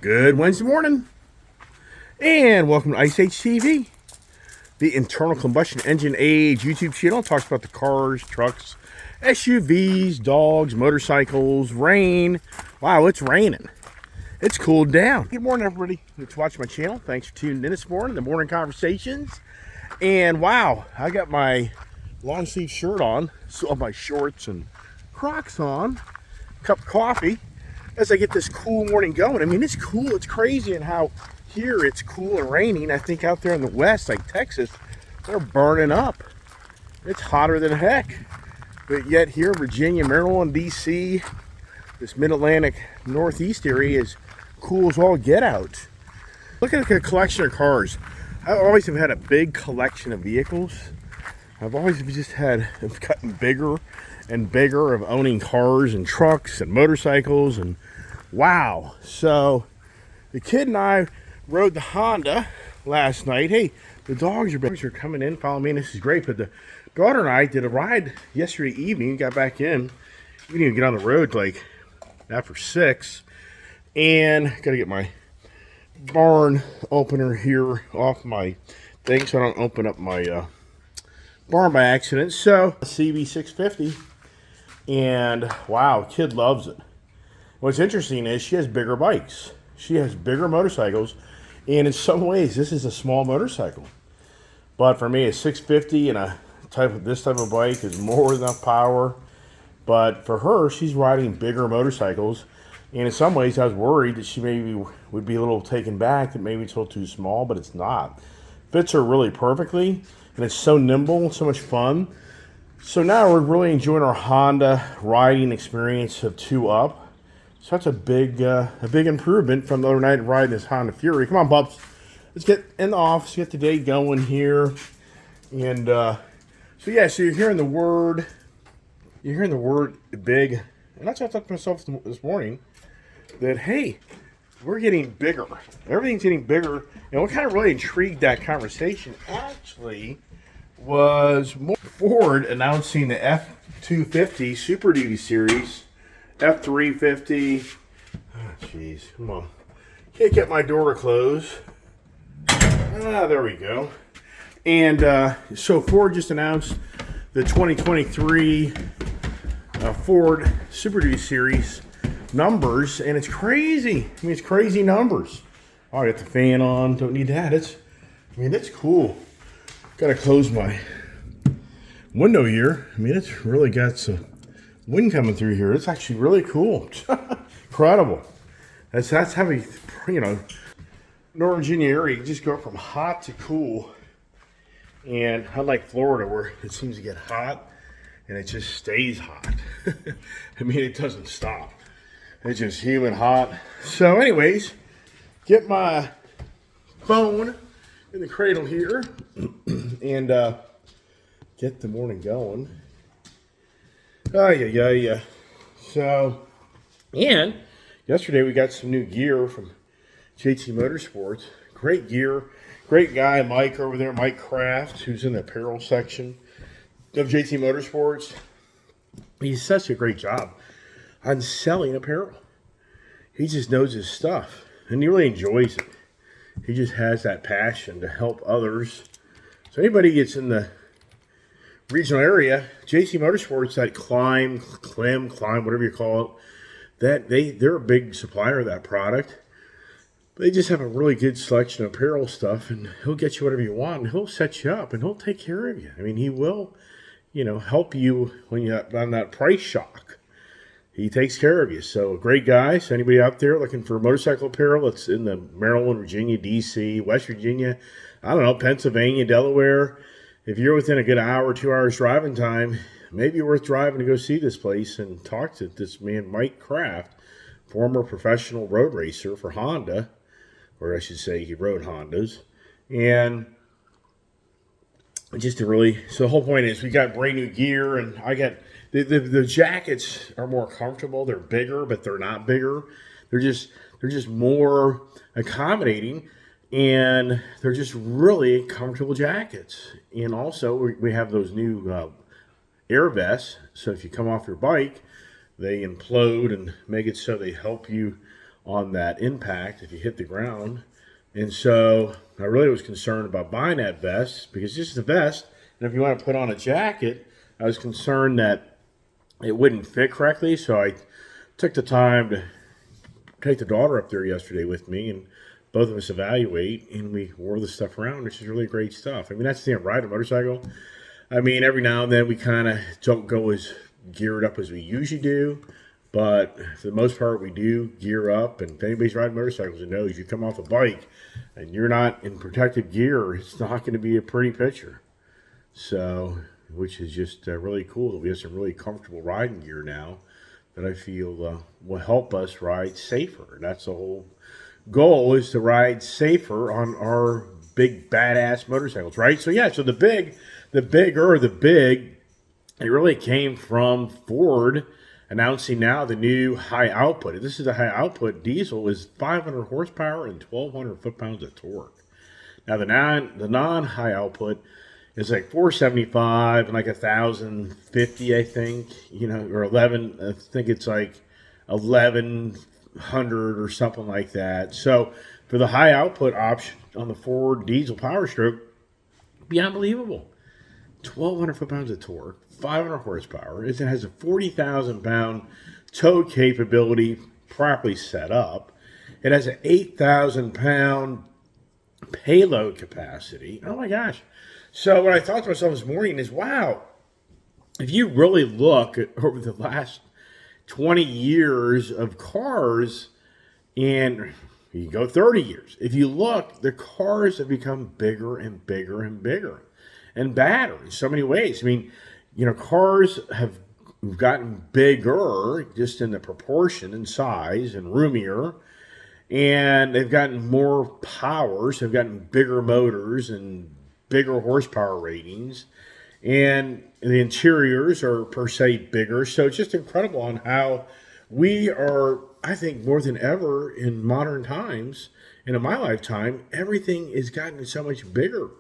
Good Wednesday morning, and welcome to Ice Age TV, the internal combustion engine age YouTube channel. Talks about the cars, trucks, SUVs, dogs, motorcycles, rain. Wow, it's raining. It's cooled down. Good morning, everybody that's watching my channel. Thanks for tuning in this morning, the morning conversations. And wow, I got my long sleeve shirt on, so my shorts and Crocs on, cup of coffee as I get this cool morning going. I mean, it's cool. It's crazy and how here it's cool and raining. I think out there in the west, like Texas, they're burning up. It's hotter than heck. But yet here in Virginia, Maryland, D.C., this mid-Atlantic northeast area is cool as all get out. Look at the collection of cars. I always have had a big collection of vehicles. I've always just gotten bigger and bigger of owning cars and trucks and motorcycles, and wow. So the kid and I rode the Honda last night. Hey, the dogs are coming in, following me, and this is great. But the daughter and I did a ride yesterday evening, got back in. We didn't even get on the road like after 6, and gotta get my barn opener here off my thing so I don't open up my barn by accident. So CB650, and wow, kid loves it. What's interesting is she has bigger bikes, she has bigger motorcycles, and in some ways this is a small motorcycle, but for me a 650 and this type of bike is more than enough power. But for her, she's riding bigger motorcycles, and in some ways I was worried that she maybe would be a little taken back, that maybe it's a little too small, but it's not. Fits her really perfectly, and it's so nimble, so much fun. So now we're really enjoying our Honda riding experience of 2-Up. Such a big improvement from the other night riding this Honda Fury. Come on, pups. Let's get in the office, get the day going here. And so you're hearing the word big. And that's what I thought to myself this morning, that, hey, we're getting bigger. Everything's getting bigger. And what kind of really intrigued that conversation actually was Ford announcing the F-250 Super Duty Series, F-350. Oh, jeez, come on. Can't get my door to close. There we go. And so Ford just announced the 2023 Ford Super Duty Series numbers, and it's crazy. I mean, it's crazy numbers. Oh, I got the fan on. Don't need that. It's cool. Got to close my window here. I mean, it's really got some wind coming through here. It's actually really cool. Incredible. That's how we, Northern Virginia area, you just go from hot to cool. And unlike Florida, where it seems to get hot and it just stays hot. I mean, it doesn't stop. It's just humid hot. So anyways, get my phone in the cradle here and get the morning going. Yeah. So, and yesterday we got some new gear from JT Motorsports. Great gear. Great guy, Mike over there, Mike Kraft, who's in the apparel section of JT Motorsports. He does such a great job on selling apparel. He just knows his stuff, and he really enjoys it. He just has that passion to help others. So anybody gets in the regional area, JT Motorsports, that Climb, whatever you call it, they're a big supplier of that product. They just have a really good selection of apparel stuff, and he'll get you whatever you want, and he'll set you up, and he'll take care of you. I mean, he will, help you when you're on that price shock. He takes care of you. So, a great guy. So, anybody out there looking for motorcycle apparel, it's in the Maryland, Virginia, D.C., West Virginia, Pennsylvania, Delaware. If you're within a good hour, 2 hours driving time, maybe worth driving to go see this place and talk to this man, Mike Kraft, former professional road racer for Honda. Or I should say he rode Hondas. And just so the whole point is we got brand new gear, and I got the jackets are more comfortable. They're bigger, but they're not bigger. They're just more accommodating, and they're just really comfortable jackets. And also we have those new air vests. So if you come off your bike, they implode and make it so they help you on that impact if you hit the ground. And so I really was concerned about buying that vest because this is a vest. And if you want to put on a jacket, I was concerned that it wouldn't fit correctly. So I took the time to take the daughter up there yesterday with me, and both of us evaluate, and we wore the stuff around, which is really great stuff. I mean, that's the thing, ride a motorcycle. I mean, every now and then we kind of don't go as geared up as we usually do, but for the most part, we do gear up. And if anybody's riding motorcycles and knows, you come off a bike and you're not in protective gear, it's not going to be a pretty picture. So, which is just really cool that we have some really comfortable riding gear now that I feel will help us ride safer. That's the whole goal, is to ride safer on our big badass motorcycles, right? So yeah, so the big, it really came from Ford announcing now the new high output. This is a high output diesel, is 500 horsepower and 1,200 foot-pounds of torque. Now the non high output is like 475 and like 1,050, I think, or 11. I think it's like 1,100 or something like that. So for the high output option on the Ford diesel Power Stroke, it'd be unbelievable. 1,200 foot-pounds of torque, 500 horsepower. It has a 40,000-pound tow capability properly set up. It has an 8,000-pound payload capacity. Oh my gosh. So what I thought to myself this morning is, wow, if you really look at over the last 20 years of cars, and you go 30 years, if you look, the cars have become bigger and bigger and bigger and badder in so many ways. I mean, cars have gotten bigger just in the proportion and size and roomier, and they've gotten more powers. They've gotten bigger motors and bigger horsepower ratings, and the interiors are per se bigger. So it's just incredible on how we are, I think, more than ever in modern times, and in my lifetime, everything has gotten so much bigger.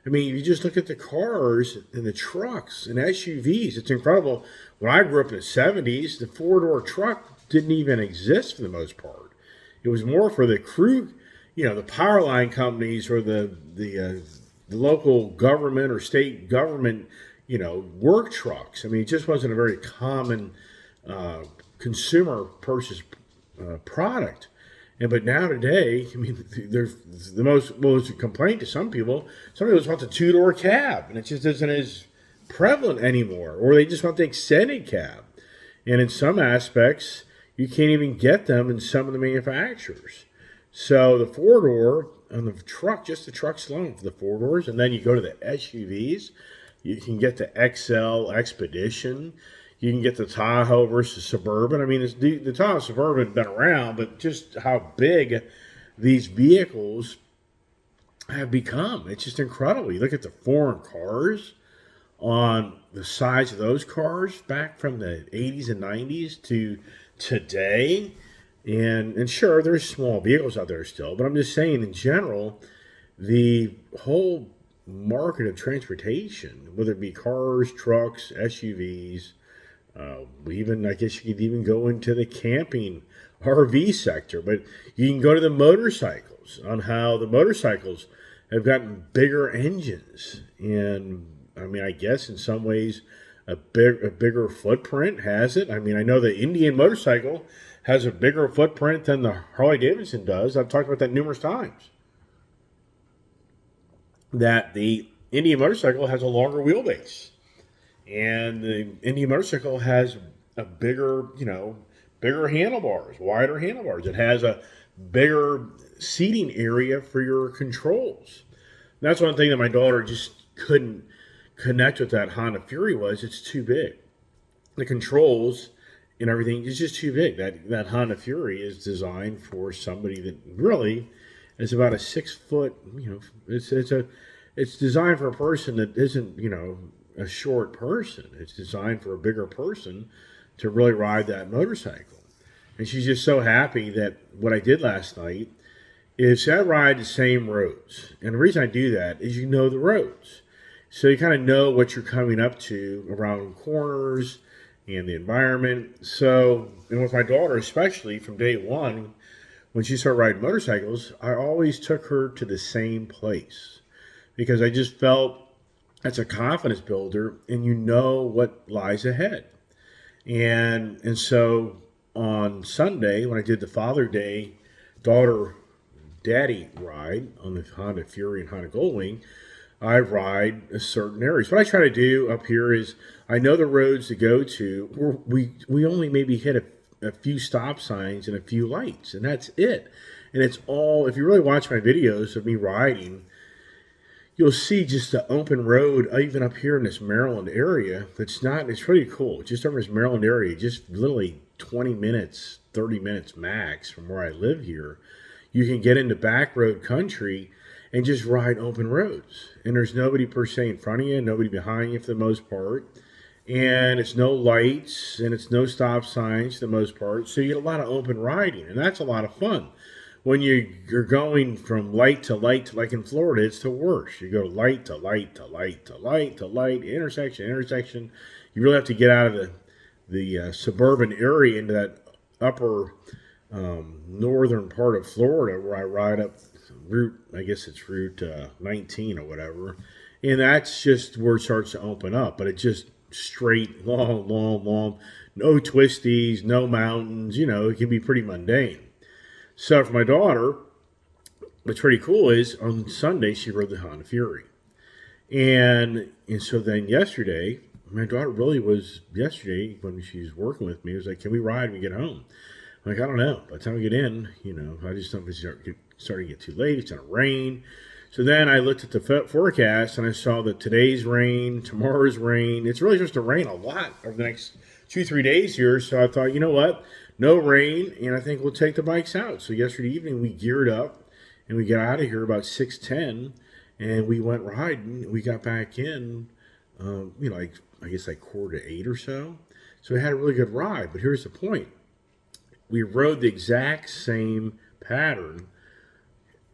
I mean, you just look at the cars and the trucks and SUVs. It's incredible. When I grew up in the 70s, the four-door truck didn't even exist for the most part. It was more for the crew, the power line companies or the local government or state government, work trucks. I mean, it just wasn't a very common consumer purchase product. But now today, I mean, there's the most complaint to some people. Some people just want the two-door cab, and it just isn't as prevalent anymore. Or they just want the extended cab. And in some aspects, you can't even get them in some of the manufacturers. So the four-door on the truck, just the trucks alone for the four doors, and then you go to the SUVs. You can get the XL Expedition. You can get the Tahoe versus Suburban. I mean, the Tahoe Suburban has been around, but just how big these vehicles have become. It's just incredible. You look at the foreign cars, on the size of those cars back from the 80s and 90s to today. And sure, there's small vehicles out there still, but I'm just saying in general, the whole market of transportation, whether it be cars, trucks, SUVs, even, I guess you could even go into the camping RV sector, but you can go to the motorcycles, on how the motorcycles have gotten bigger engines. And I mean, I guess in some ways a bigger footprint has it. I mean, I know the Indian motorcycle has a bigger footprint than the Harley Davidson does. I've talked about that numerous times. That the Indian motorcycle has a longer wheelbase. And the Indian motorcycle has a bigger handlebars, wider handlebars. It has a bigger seating area for your controls. And that's one thing that my daughter just couldn't connect with that Honda Fury was it's too big. The controls and everything is just too big. That Honda Fury is designed for somebody that really is about a 6 foot. It's designed for a person that isn't a short person. It's designed for a bigger person to really ride that motorcycle. And she's just so happy that what I did last night is I ride the same roads. And the reason I do that is you know the roads. So you kind of know what you're coming up to around corners and the environment. So, and with my daughter especially, from day one, when she started riding motorcycles, I always took her to the same place because I just felt that's a confidence builder, and you know what lies ahead. And so on Sunday when I did the Father Day daughter daddy ride on the Honda Fury and Honda Goldwing, I ride a certain areas. What I try to do up here is I know the roads to go to. We only maybe hit a few stop signs and a few lights, and that's it. And it's all, if you really watch my videos of me riding, you'll see just the open road, even up here in this Maryland area. It's pretty cool. Just over this Maryland area, just literally 20 minutes, 30 minutes max from where I live here. You can get into back road country and just ride open roads. And there's nobody per se in front of you, nobody behind you for the most part. And it's no lights and it's no stop signs for the most part. So you get a lot of open riding, and that's a lot of fun. When you're going from light to light, like in Florida, it's the worst. You go light to light to light to light to light, intersection. You really have to get out of the suburban area into that upper northern part of Florida where I ride up Route, I guess it's Route 19 or whatever. And that's just where it starts to open up. But it's just straight, long, no twisties, no mountains. It can be pretty mundane. So for my daughter, what's pretty cool is on Sunday she rode the Honda Fury. And so then yesterday, my daughter really was, yesterday when she's working with me, was like, can we ride when we get home? I'm like, I don't know. By the time we get in, I just don't know if it's starting to get too late. It's going to rain. So then I looked at the forecast and I saw that today's rain, tomorrow's rain. It's really supposed to rain a lot over the next 2-3 days here. So I thought, you know what? No rain, and I think we'll take the bikes out. So yesterday evening we geared up and we got out of here about 6:10, and we went riding. We got back in, like I guess like 7:45 or so. So we had a really good ride. But here's the point: we rode the exact same pattern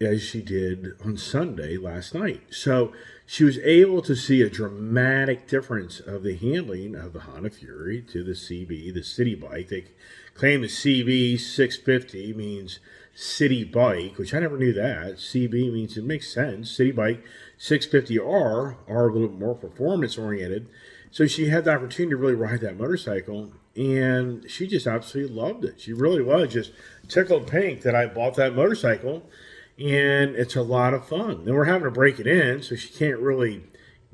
as she did on Sunday last night. So she was able to see a dramatic difference of the handling of the Honda Fury to the CB, the city bike. They claim the CB 650 means city bike, which I never knew that. CB means, it makes sense. City bike 650R are a little bit more performance oriented. So she had the opportunity to really ride that motorcycle, and she just absolutely loved it. She really was just tickled pink that I bought that motorcycle. And it's a lot of fun. Then we're having to break it in, so she can't really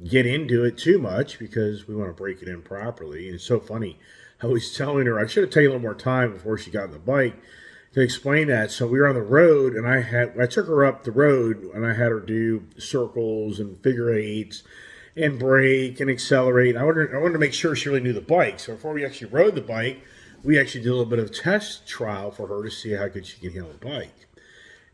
get into it too much because we want to break it in properly. And it's so funny. I was telling her I should have taken a little more time before she got on the bike to explain that. So we were on the road, and I took her up the road, and I had her do circles and figure eights and brake and accelerate. I wanted to make sure she really knew the bike. So before we actually rode the bike, we actually did a little bit of test trial for her to see how good she can handle the bike.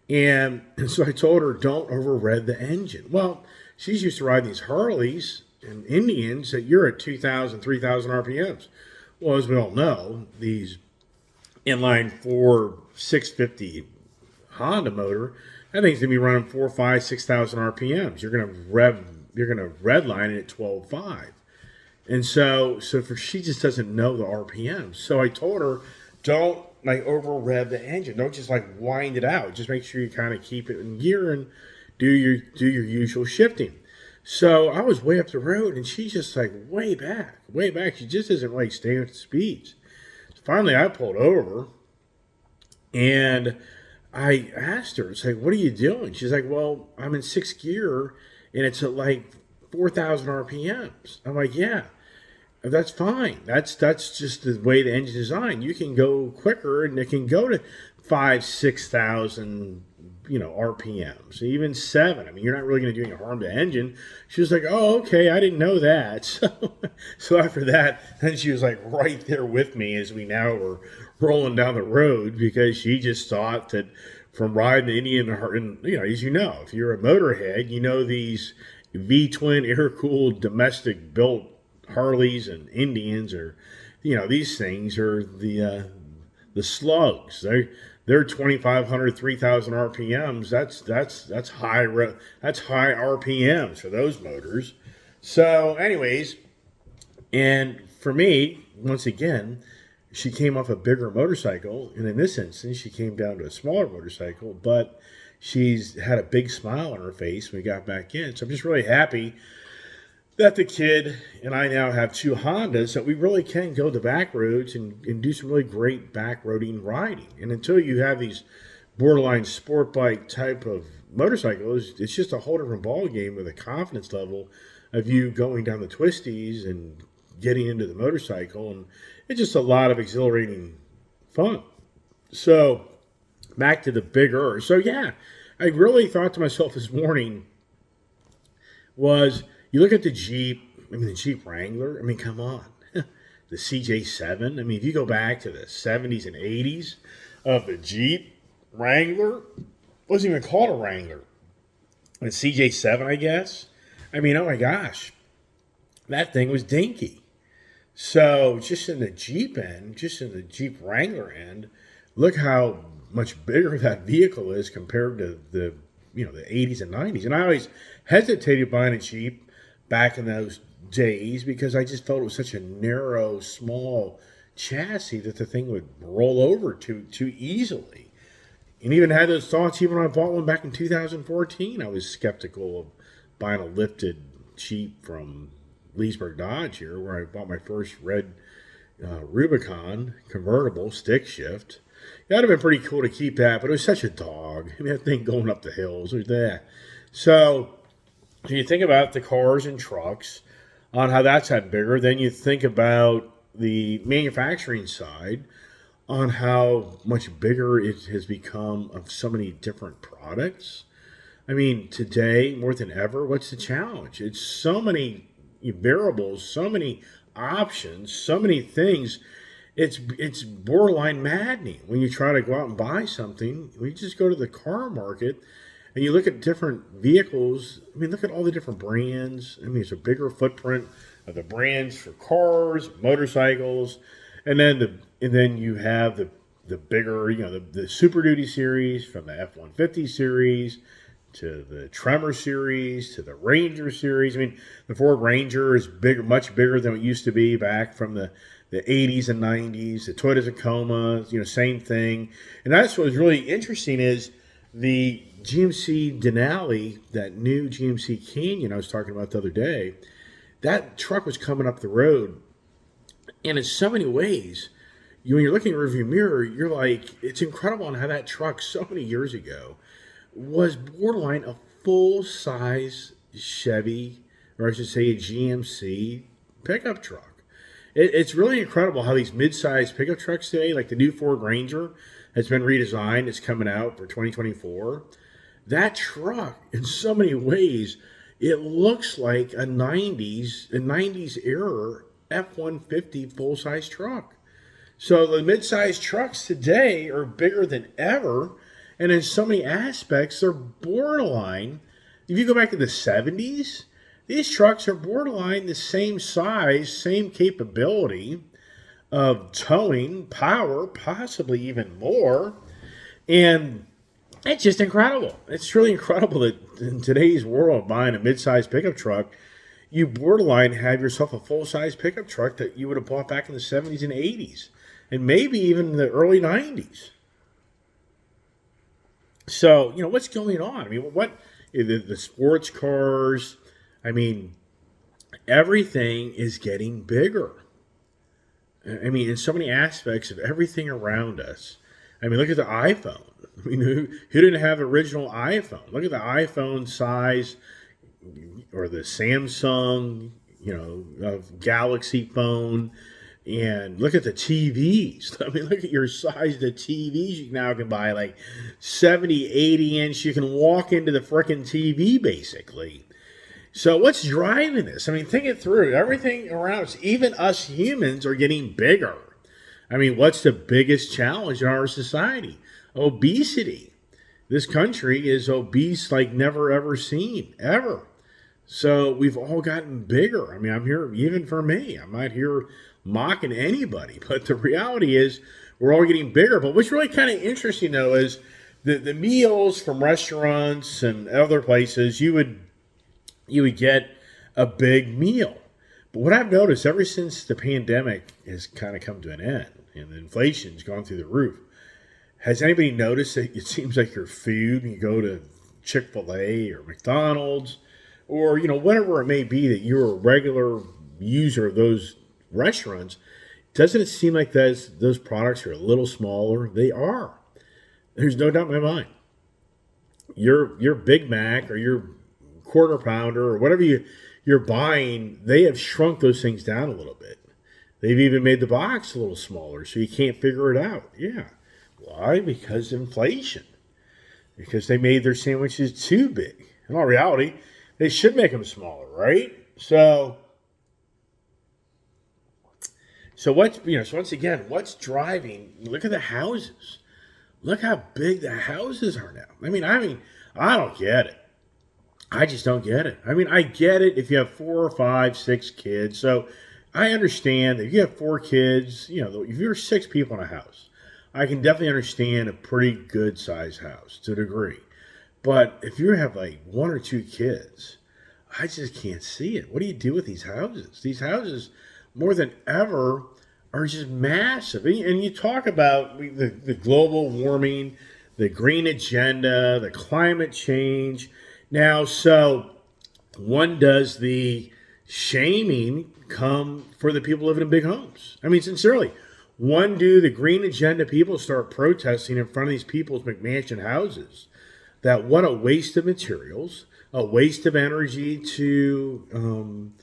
And so I told her, don't over-rev the engine. Well, she's used to riding these Harleys and Indians that you're at 2,000, 3,000 RPMs. Well, as we all know, these inline 4 650 Honda motor, that thing's going to be running 4, 5, 6,000 RPMs. You're going to redline it at 12.5. And so she just doesn't know the RPMs. So I told her, don't over rev the engine. Don't just wind it out. Just make sure you kind of keep it in gear and do your usual shifting. So I was way up the road, and she's just way back. She just isn't really staying with the speeds. So finally, I pulled over, and I asked her, it's what are you doing? She's like, well, I'm in 6th gear, and it's at 4,000 RPMs. I'm like, yeah. That's fine. That's just the way the engine's designed. You can go quicker, and it can go to 5,000, 6,000, RPMs, even 7. I mean, you're not really going to do any harm to the engine. She was like, oh, okay, I didn't know that. So after that, then she was right there with me as we now were rolling down the road, because she just thought that from riding the Indian, and as you know, if you're a motorhead, these V-twin air-cooled domestic built Harleys and Indians, or these things are the slugs. They're 2,500, 3,000 RPMs. That's high RPMs for those motors. So anyways, and for me, once again, she came off a bigger motorcycle, and in this instance, she came down to a smaller motorcycle, but she's had a big smile on her face when we got back in. So I'm just really happy that the kid and I now have two Hondas that we really can go the back roads and do some really great back roading riding. And until you have these borderline sport bike type of motorcycles, it's just a whole different ball game with a confidence level of you going down the twisties and getting into the motorcycle, and it's just a lot of exhilarating fun. So back to the bigger. So yeah, I really thought to myself this morning was, you look at the Jeep, I mean the Jeep Wrangler, I mean come on. The CJ7, I mean if you go back to the 70s and 80s of the Jeep Wrangler, wasn't even called a Wrangler. The CJ7, I guess. I mean, oh my gosh, that thing was dinky. So just in the Jeep end, just in the Jeep Wrangler end, look how much bigger that vehicle is compared to the the 80s and 90s. And I always hesitated buying a Jeep back in those days because I just felt it was such a narrow, small chassis that the thing would roll over too easily. And even had those thoughts even when I bought one back in 2014. I was skeptical of buying a lifted Jeep from Leesburg Dodge here, where I bought my first red Rubicon convertible stick shift. That would have been pretty cool to keep that, but it was such a dog. I mean, that thing going up the hills was there. So you think about the cars and trucks on how that's gotten bigger. Then you think about the manufacturing side on how much bigger it has become of so many different products. I mean, today, more than ever, what's the challenge? It's so many variables, so many options, so many things. It's borderline maddening when you try to go out and buy something. When you just go to the car market and you look at different vehicles, I mean, look at all the different brands. I mean, it's a bigger footprint of the brands for cars, motorcycles, and then you have the bigger, the Super Duty series, from the F-150 series to the Tremor series to the Ranger series. I mean, the Ford Ranger is bigger, much bigger than it used to be back from the 80s and 90s. The Toyota Tacoma, same thing. And that's what was really interesting is the GMC Denali, that new GMC Canyon I was talking about the other day. That truck was coming up the road, and in so many ways, when you're looking in the rearview mirror, you're like, it's incredible on how that truck so many years ago was borderline a full-size Chevy, or I should say a GMC pickup truck. It's really incredible how these mid-size pickup trucks today, like the new Ford Ranger, has been redesigned. It's coming out for 2024. That truck, in so many ways, it looks like a 90s era F-150 full-size truck. So the mid-size trucks today are bigger than ever, and in so many aspects, they're borderline. If you go back to the 70s, these trucks are borderline the same size, same capability of towing, power, possibly even more. And it's just incredible. It's really incredible that in today's world, buying a mid-size pickup truck, you borderline have yourself a full-size pickup truck that you would have bought back in the 70s and 80s, and maybe even the early 90s. So, what's going on? I mean, what the sports cars, I mean, everything is getting bigger. I mean, in so many aspects of everything around us. I mean, look at the iPhone. I mean, who didn't have original iPhone? Look at the iPhone size, or the Samsung, Galaxy phone. And look at the TVs. I mean, look at your size of the TVs you now can buy, like 70, 80 inch. You can walk into the frickin' TV, basically. So what's driving this? I mean, think it through. Everything around us, even us humans, are getting bigger. I mean, what's the biggest challenge in our society? Obesity. This country is obese like never ever seen, ever. So we've all gotten bigger. I mean, I'm here, even for me, I'm not here mocking anybody, but the reality is we're all getting bigger. But what's really kind of interesting, though, is the meals from restaurants and other places, you would get a big meal. But what I've noticed ever since the pandemic has kind of come to an end, and the inflation's gone through the roof. Has anybody noticed that it seems like your food, you go to Chick-fil-A or McDonald's or, whatever it may be that you're a regular user of those restaurants, doesn't it seem like those products are a little smaller? They are. There's no doubt in my mind. Your Big Mac or your quarter pounder or whatever you're buying, they have shrunk those things down a little bit. They've even made the box a little smaller so you can't figure it out. Yeah. Why? Because inflation. Because they made their sandwiches too big. In all reality, they should make them smaller, right? So what's so once again, what's driving? Look at the houses. Look how big the houses are now. I mean, I don't get it. I just don't get it. I mean, I get it if you have 4 or 5, 6 kids. So I understand that if you have 4 kids, if you're 6 people in a house, I can definitely understand a pretty good sized house to a degree. But if you have like 1 or 2 kids, I just can't see it. What do you do with these houses? These houses, more than ever, are just massive. And you talk about the global warming, the green agenda, the climate change. Now, so when does the shaming come for the people living in big homes? I mean, sincerely, when do the green agenda people start protesting in front of these people's McMansion houses that what a waste of materials, a waste of energy to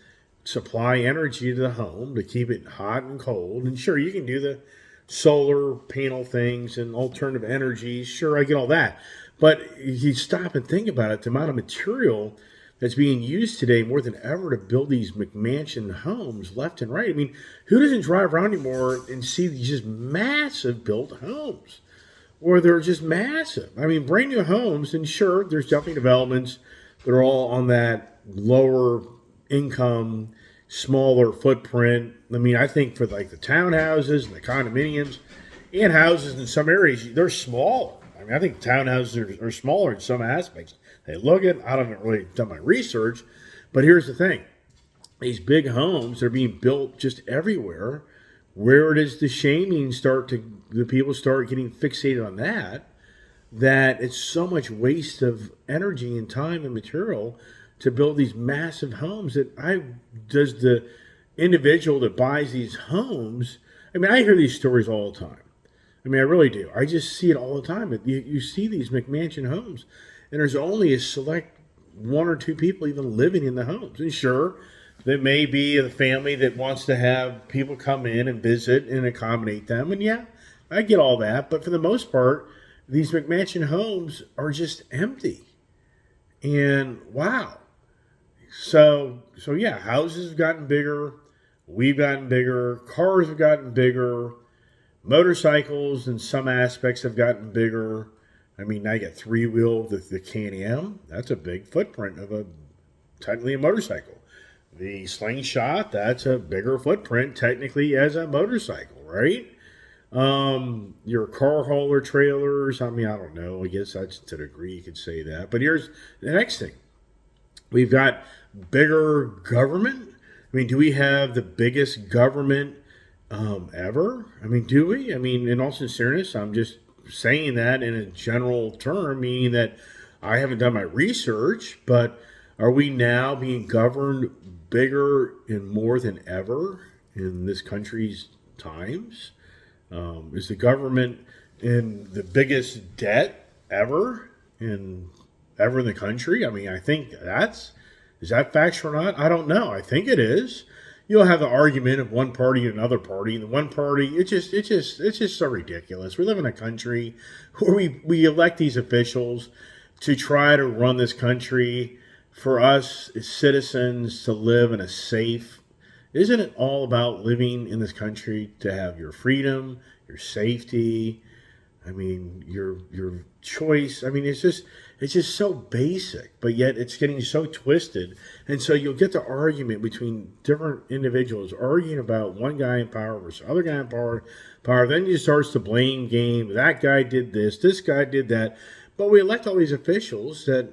supply energy to the home, to keep it hot and cold. And sure, you can do the solar panel things and alternative energies. Sure, I get all that. But you stop and think about it, the amount of material that's being used today more than ever to build these McMansion homes left and right. I mean, who doesn't drive around anymore and see these just massive built homes? Or they're just massive. I mean, brand new homes, and sure, there's definitely developments that are all on that lower income, smaller footprint. I mean, I think for like the townhouses and the condominiums and houses in some areas, they're smaller. I mean, I think townhouses are smaller in some aspects. They look at, I haven't really done my research, but here's the thing. These big homes are being built just everywhere. Where does the shaming the people start getting fixated on that it's so much waste of energy and time and material to build these massive homes does the individual that buys these homes, I mean, I hear these stories all the time. I mean, I really do. I just see it all the time. You see these McMansion homes, and there's only a select 1 or 2 people even living in the homes. And sure, there may be a family that wants to have people come in and visit and accommodate them. And yeah, I get all that. But for the most part, these McMansion homes are just empty. And wow. So yeah, houses have gotten bigger. We've gotten bigger. Cars have gotten bigger. Motorcycles in some aspects have gotten bigger. I mean, I got 3-wheel, the Can-Am. That's a big footprint of technically a motorcycle. The Slingshot, that's a bigger footprint technically as a motorcycle, right? Your car hauler trailers, I mean, I don't know. I guess that's to a degree you could say that. But here's the next thing. We've got bigger government. I mean, do we have the biggest government ever? I mean, do we? I mean, in all sincereness, I'm just saying that in a general term, meaning that I haven't done my research, but are we now being governed bigger and more than ever in this country's times? Is the government in the biggest debt ever in the country? I mean, I think is that factual or not? I don't know. I think it is. You'll have the argument of one party and another party, and the one party, it's just so ridiculous. We live in a country where we elect these officials to try to run this country for us as citizens to live in a safe. Isn't it all about living in this country to have your freedom, your safety? I mean, your choice. I mean, it's just so basic, but yet it's getting so twisted. And so you'll get the argument between different individuals arguing about one guy in power versus other guy in power. Then you starts the blame game. That guy did this guy did that. But we elect all these officials that,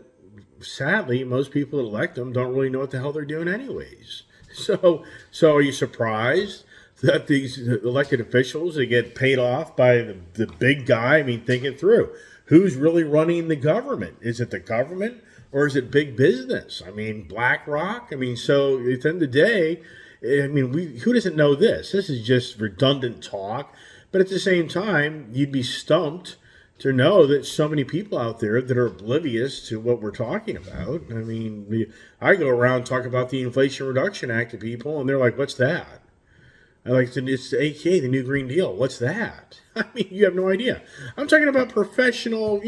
sadly, most people that elect them don't really know what the hell they're doing anyways. So are you surprised that these elected officials, they get paid off by the big guy. I mean, think it through. Who's really running the government? Is it the government or is it big business? I mean, BlackRock. I mean, so at the end of the day, I mean, who doesn't know this? This is just redundant talk. But at the same time, you'd be stumped to know that so many people out there that are oblivious to what we're talking about. I mean, I go around and talk about the Inflation Reduction Act to people, and they're like, "What's that?" I like it's the AKA, the New Green Deal. What's that? I mean, you have no idea. I'm talking about professional,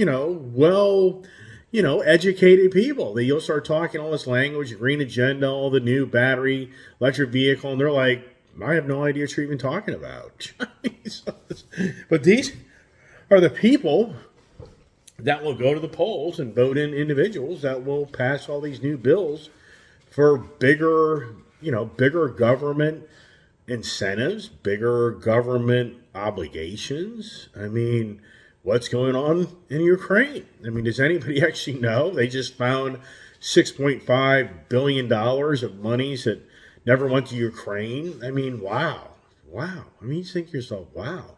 educated people. That you'll start talking all this language, green agenda, all the new battery, electric vehicle, and they're like, I have no idea what you're even talking about. But these are the people that will go to the polls and vote in individuals that will pass all these new bills for bigger government incentives, bigger government obligations. I mean, what's going on in Ukraine? I mean, does anybody actually know? They just found $6.5 billion of monies that never went to Ukraine. I mean, wow. I mean, you think to yourself, wow.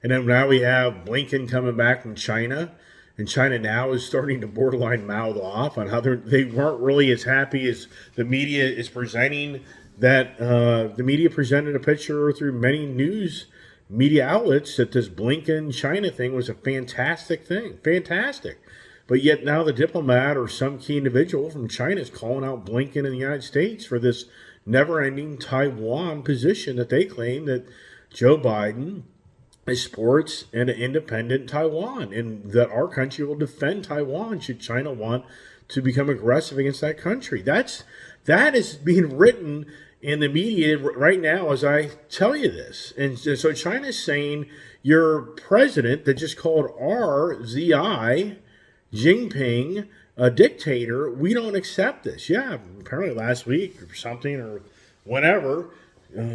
And then now we have Blinken coming back from China, and China now is starting to borderline mouth off on how they weren't really as happy as the media is presenting. That the media presented a picture through many news media outlets that this Blinken China thing was a fantastic thing, fantastic. But yet now the diplomat or some key individual from China is calling out Blinken in the United States for this never-ending Taiwan position that they claim that Joe Biden supports an independent Taiwan, and that our country will defend Taiwan should China want to become aggressive against that country. That is being written in the media right now as I tell you this. And so China's saying your president that just called our Xi Jinping a dictator, we don't accept this. Yeah, apparently last week or something or whenever,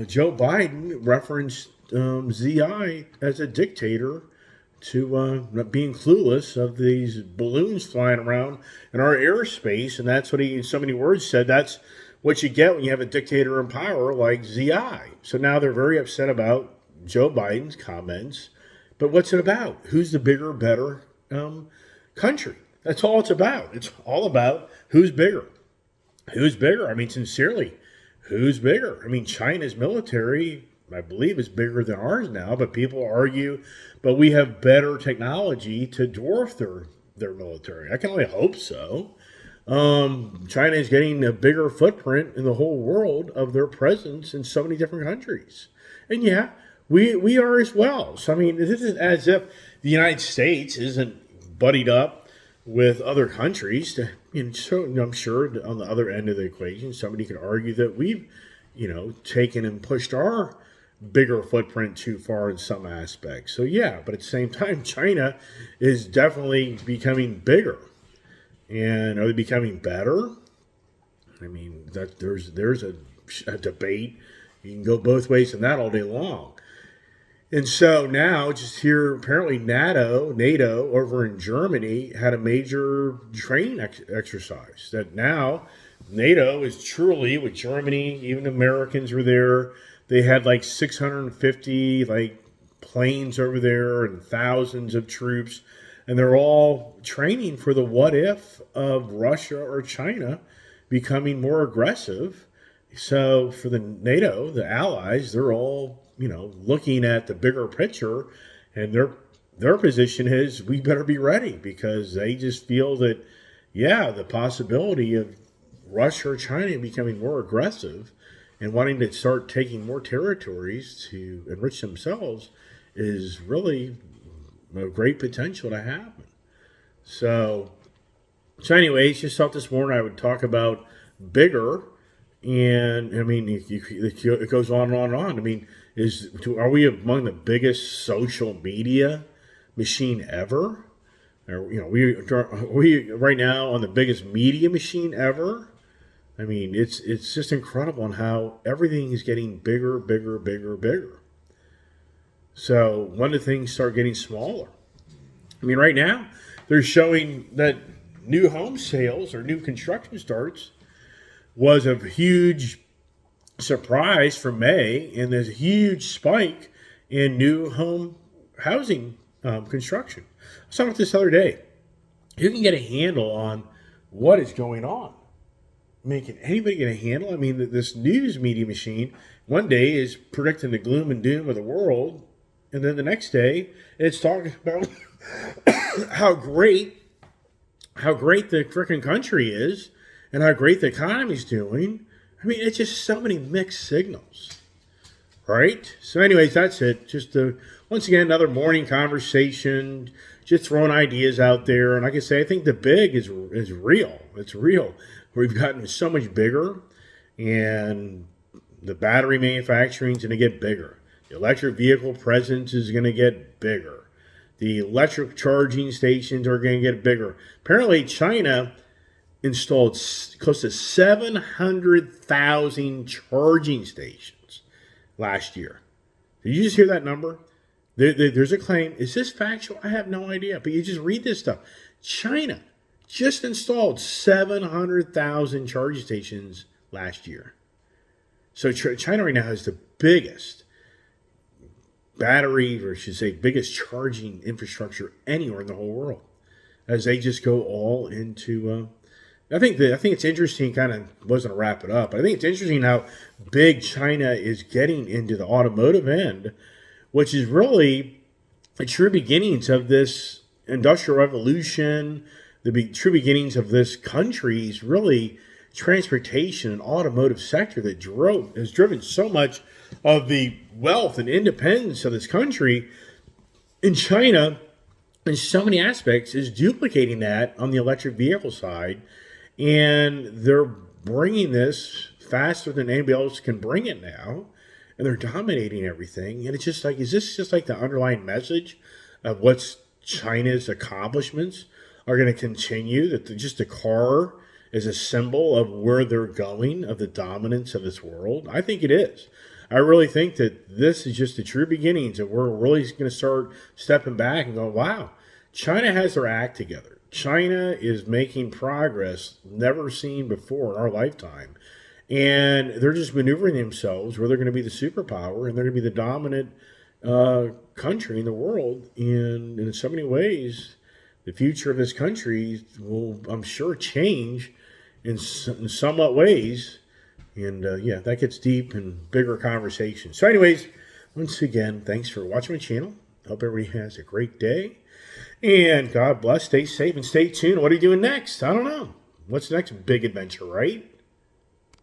Joe Biden referenced Xi as a dictator to being clueless of these balloons flying around in our airspace. And that's what he, in so many words, said. That's what you get when you have a dictator in power like Xi. So now they're very upset about Joe Biden's comments. But what's it about? Who's the bigger, better country? That's all it's about. It's all about who's bigger. Who's bigger? I mean, sincerely, who's bigger? I mean, China's military, I believe, is bigger than ours now, but people argue, but we have better technology to dwarf their military. I can only hope so. China is getting a bigger footprint in the whole world of their presence in so many different countries. And yeah, we are as well. So, I mean, this isn't as if the United States isn't buddied up with other countries. So I'm sure on the other end of the equation, somebody could argue that we've, taken and pushed our bigger footprint too far in some aspects. So yeah, but at the same time, China is definitely becoming bigger. And are they becoming better? I mean, that there's a debate. You can go both ways in that all day long. And so now, just here, apparently NATO over in Germany had a major training exercise. That now NATO is truly, with Germany, even Americans were there. They had like 650 planes over there and thousands of troops. And they're all training for the what if of Russia or China becoming more aggressive. So for the NATO, the allies, they're all looking at the bigger picture, and their position is we better be ready, because they just feel that, the possibility of Russia or China becoming more aggressive and wanting to start taking more territories to enrich themselves is really a great potential to happen. So anyways, just thought this morning I would talk about bigger. And I mean, it goes on and on and on. I mean, are we among the biggest social media machine ever? Or, are we right now on the biggest media machine ever? I mean, it's just incredible on how everything is getting bigger. So when do things start getting smaller? I mean, right now they're showing that new home sales or new construction starts was a huge surprise for May, and there's a huge spike in new home housing construction. I was talking about this the other day. You can get a handle on what is going on. I mean, can anybody get a handle? I mean, this news media machine one day is predicting the gloom and doom of the world, and then the next day it's talking about how great the freaking country is and how great the economy's doing. I mean, it's just so many mixed signals, right? So anyways, that's it. Just once again, another morning conversation, just throwing ideas out there. And like I say, I think the big is real. It's real. We've gotten so much bigger, and the battery manufacturing is going to get bigger. The electric vehicle presence is going to get bigger. The electric charging stations are going to get bigger. Apparently, China installed close to 700,000 charging stations last year. Did you just hear that number? There's a claim. Is this factual? I have no idea. But you just read this stuff. China just installed 700,000 charging stations last year. So China right now has the biggest battery, or I should say biggest charging infrastructure anywhere in the whole world, as they just go all into I think it's interesting, kind of wasn't to wrap it up, but I think it's interesting how big China is getting into the automotive end, which is really the true beginnings of this industrial revolution, the true beginnings of this country's really transportation and automotive sector that has driven so much of the wealth and independence of this country. In China, in so many aspects, is duplicating that on the electric vehicle side. And they're bringing this faster than anybody else can bring it now. And they're dominating everything. And it's just like, is this just like the underlying message of what's China's accomplishments are going to continue? That just the car is a symbol of where they're going, of the dominance of this world? I think it is. I really think that this is just the true beginnings, and we're really going to start stepping back and going, wow, China has their act together. China is making progress never seen before in our lifetime. And they're just maneuvering themselves where they're going to be the superpower and they're going to be the dominant country in the world. And in so many ways, the future of this country will, I'm sure, change in somewhat ways. And yeah, that gets deep and bigger conversations. So anyways, once again, thanks for watching my channel. Hope everybody has a great day. And God bless, stay safe, and stay tuned. What are you doing next? I don't know. What's the next big adventure, right?